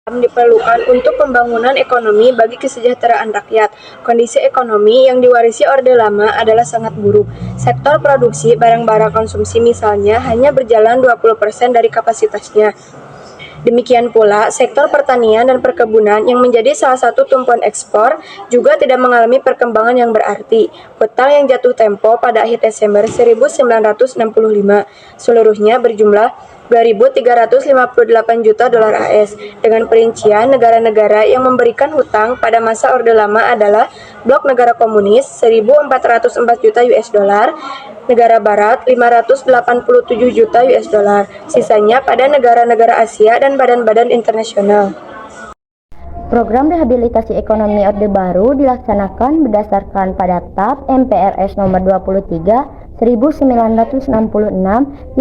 diperlukan untuk pembangunan ekonomi bagi kesejahteraan rakyat. Kondisi ekonomi yang diwarisi Orde Lama adalah sangat buruk. Sektor produksi barang-barang konsumsi misalnya hanya berjalan 20% dari kapasitasnya. Demikian pula, sektor pertanian dan perkebunan yang menjadi salah satu tumpuan ekspor juga tidak mengalami perkembangan yang berarti. Hutang yang jatuh tempo pada akhir Desember 1965 seluruhnya berjumlah 2.358 juta dolar AS. Dengan perincian, negara-negara yang memberikan hutang pada masa Orde Lama adalah Blok Negara Komunis 1.404 juta US dollar, negara Barat 587 juta US dollar, sisanya pada negara-negara Asia dan badan-badan internasional. Program rehabilitasi ekonomi Orde Baru dilaksanakan berdasarkan pada TAP MPRS nomor 23 1966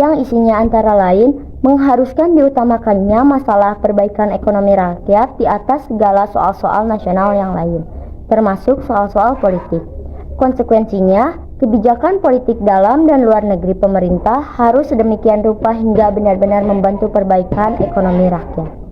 yang isinya antara lain mengharuskan diutamakannya masalah perbaikan ekonomi rakyat di atas segala soal-soal nasional yang lain, termasuk soal-soal politik. Konsekuensinya, kebijakan politik dalam dan luar negeri pemerintah harus sedemikian rupa hingga benar-benar membantu perbaikan ekonomi rakyat.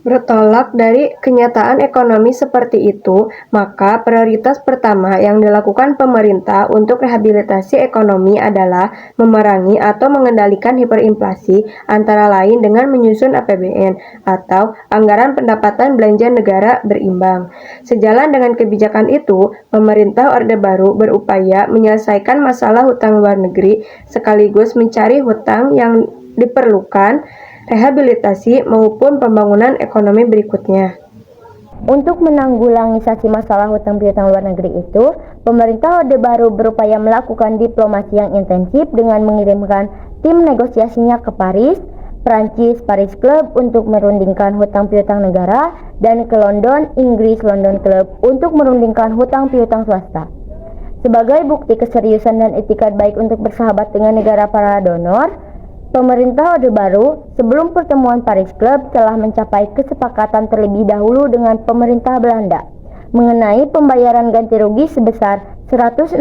Bertolak dari kenyataan ekonomi seperti itu, maka prioritas pertama yang dilakukan pemerintah untuk rehabilitasi ekonomi adalah memerangi atau mengendalikan hiperinflasi, antara lain dengan menyusun APBN atau Anggaran Pendapatan Belanja Negara Berimbang. Sejalan dengan kebijakan itu, pemerintah Orde Baru berupaya menyelesaikan masalah hutang luar negeri sekaligus mencari hutang yang diperlukan rehabilitasi maupun pembangunan ekonomi berikutnya. Untuk menanggulangi masalah hutang piutang luar negeri itu, pemerintah Orde Baru berupaya melakukan diplomasi yang intensif dengan mengirimkan tim negosiasinya ke Paris, Prancis, Paris Club untuk merundingkan hutang piutang negara, dan ke London, Inggris, London Club untuk merundingkan hutang piutang swasta. Sebagai bukti keseriusan dan etikat baik untuk bersahabat dengan negara para donor, pemerintah Orde Baru sebelum pertemuan Paris Club telah mencapai kesepakatan terlebih dahulu dengan pemerintah Belanda mengenai pembayaran ganti rugi sebesar 165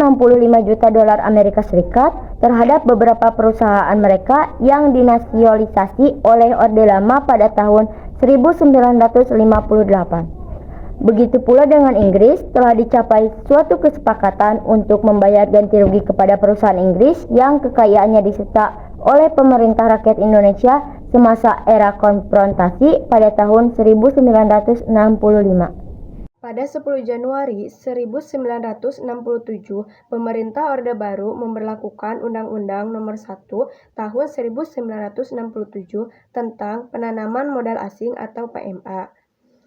juta dolar Amerika Serikat terhadap beberapa perusahaan mereka yang dinasionalisasi oleh Orde Lama pada tahun 1958. Begitu pula dengan Inggris, telah dicapai suatu kesepakatan untuk membayar ganti rugi kepada perusahaan Inggris yang kekayaannya disita oleh pemerintah rakyat Indonesia semasa era konfrontasi pada tahun 1965. Pada 10 Januari 1967, pemerintah Orde Baru memberlakukan Undang-Undang Nomor 1 Tahun 1967 tentang Penanaman Modal Asing atau PMA.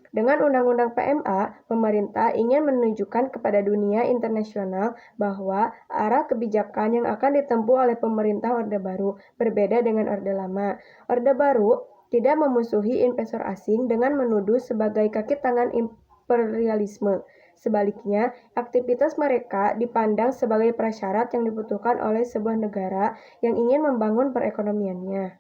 Dengan Undang-Undang PMA, pemerintah ingin menunjukkan kepada dunia internasional bahwa arah kebijakan yang akan ditempuh oleh pemerintah Orde Baru berbeda dengan Orde Lama. Orde Baru tidak memusuhi investor asing dengan menuduh sebagai kaki tangan imperialisme. Sebaliknya, aktivitas mereka dipandang sebagai prasyarat yang dibutuhkan oleh sebuah negara yang ingin membangun perekonomiannya.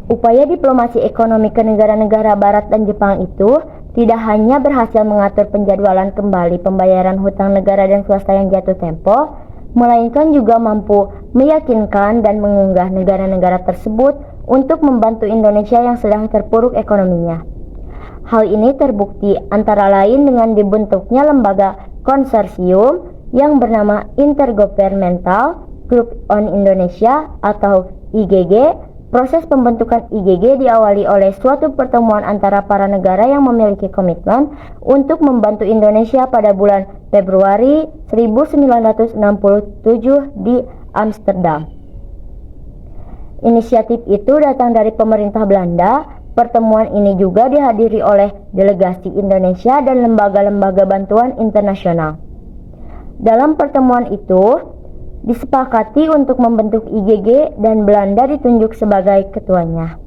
Upaya diplomasi ekonomi ke negara-negara Barat dan Jepang itu tidak hanya berhasil mengatur penjadwalan kembali pembayaran hutang negara dan swasta yang jatuh tempo, melainkan juga mampu meyakinkan dan mengunggah negara-negara tersebut untuk membantu Indonesia yang sedang terpuruk ekonominya. Hal ini terbukti antara lain dengan dibentuknya lembaga konsorsium yang bernama Intergovernmental Group on Indonesia atau IGG. Proses pembentukan IGG diawali oleh suatu pertemuan antara para negara yang memiliki komitmen untuk membantu Indonesia pada bulan Februari 1967 di Amsterdam. Inisiatif itu datang dari pemerintah Belanda. Pertemuan ini juga dihadiri oleh delegasi Indonesia dan lembaga-lembaga bantuan internasional. Dalam pertemuan itu, disepakati untuk membentuk IGG dan Belanda ditunjuk sebagai ketuanya.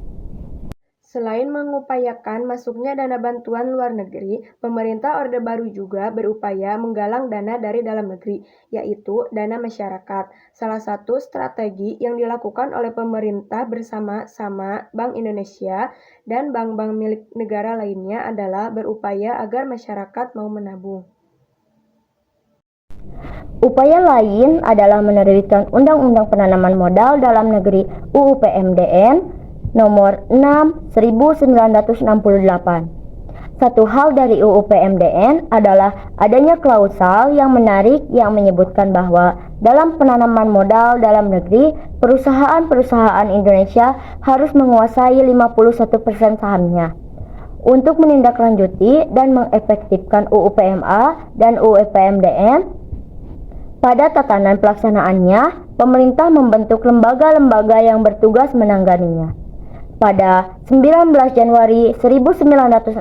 Selain mengupayakan masuknya dana bantuan luar negeri, pemerintah Orde Baru juga berupaya menggalang dana dari dalam negeri, yaitu dana masyarakat. Salah satu strategi yang dilakukan oleh pemerintah bersama-sama Bank Indonesia dan bank-bank milik negara lainnya adalah berupaya agar masyarakat mau menabung. Upaya lain adalah menerbitkan Undang-Undang Penanaman Modal dalam Negeri UU PMDN nomor 6/1968. Satu hal dari UU PMDN adalah adanya klausal yang menarik yang menyebutkan bahwa dalam penanaman modal dalam negeri, perusahaan-perusahaan Indonesia harus menguasai 51% sahamnya. Untuk menindaklanjuti dan mengefektifkan UU PMA dan UU PMDN, pada tatanan pelaksanaannya, pemerintah membentuk lembaga-lembaga yang bertugas menanganinya. Pada 19 Januari 1967,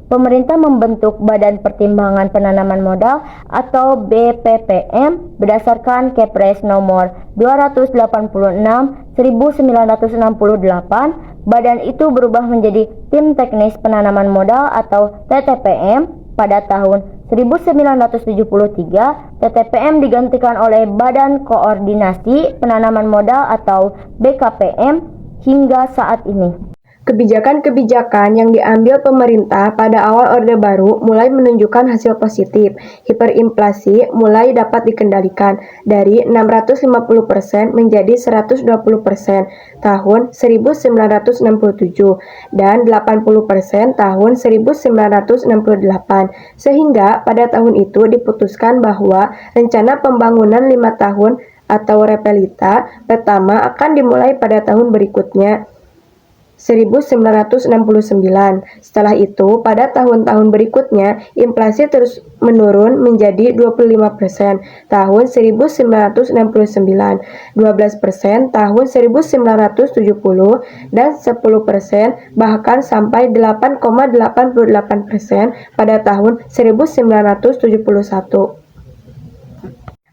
pemerintah membentuk Badan Pertimbangan Penanaman Modal atau BPPM berdasarkan Kepres nomor 286/1968. Badan itu berubah menjadi Tim Teknis Penanaman Modal atau TTPM pada tahun 1973. TTPM digantikan oleh Badan Koordinasi Penanaman Modal atau BKPM hingga saat ini. Kebijakan-kebijakan yang diambil pemerintah pada awal Orde Baru mulai menunjukkan hasil positif. Hiperinflasi mulai dapat dikendalikan dari 650% menjadi 120% tahun 1967 dan 80% tahun 1968. Sehingga pada tahun itu diputuskan bahwa rencana pembangunan 5 tahun atau Repelita pertama akan dimulai pada tahun berikutnya 1969. Setelah itu, pada tahun-tahun berikutnya, inflasi terus menurun menjadi 25% tahun 1969, 12% tahun 1970, dan 10% bahkan sampai 8,88% pada tahun 1971.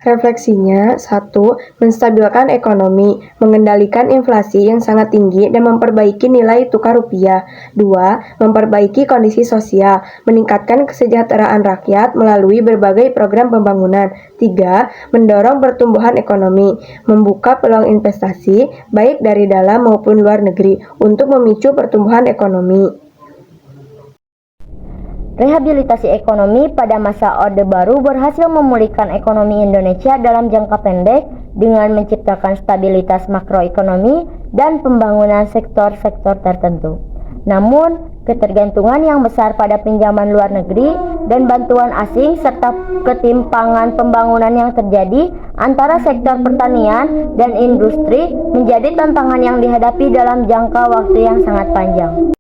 Refleksinya, 1. Menstabilkan ekonomi, mengendalikan inflasi yang sangat tinggi dan memperbaiki nilai tukar rupiah. 2. Memperbaiki kondisi sosial, meningkatkan kesejahteraan rakyat melalui berbagai program pembangunan. 3. Mendorong pertumbuhan ekonomi, membuka peluang investasi baik dari dalam maupun luar negeri untuk memicu pertumbuhan ekonomi. Rehabilitasi ekonomi pada masa Orde Baru berhasil memulihkan ekonomi Indonesia dalam jangka pendek dengan menciptakan stabilitas makroekonomi dan pembangunan sektor-sektor tertentu. Namun, ketergantungan yang besar pada pinjaman luar negeri dan bantuan asing serta ketimpangan pembangunan yang terjadi antara sektor pertanian dan industri menjadi tantangan yang dihadapi dalam jangka waktu yang sangat panjang.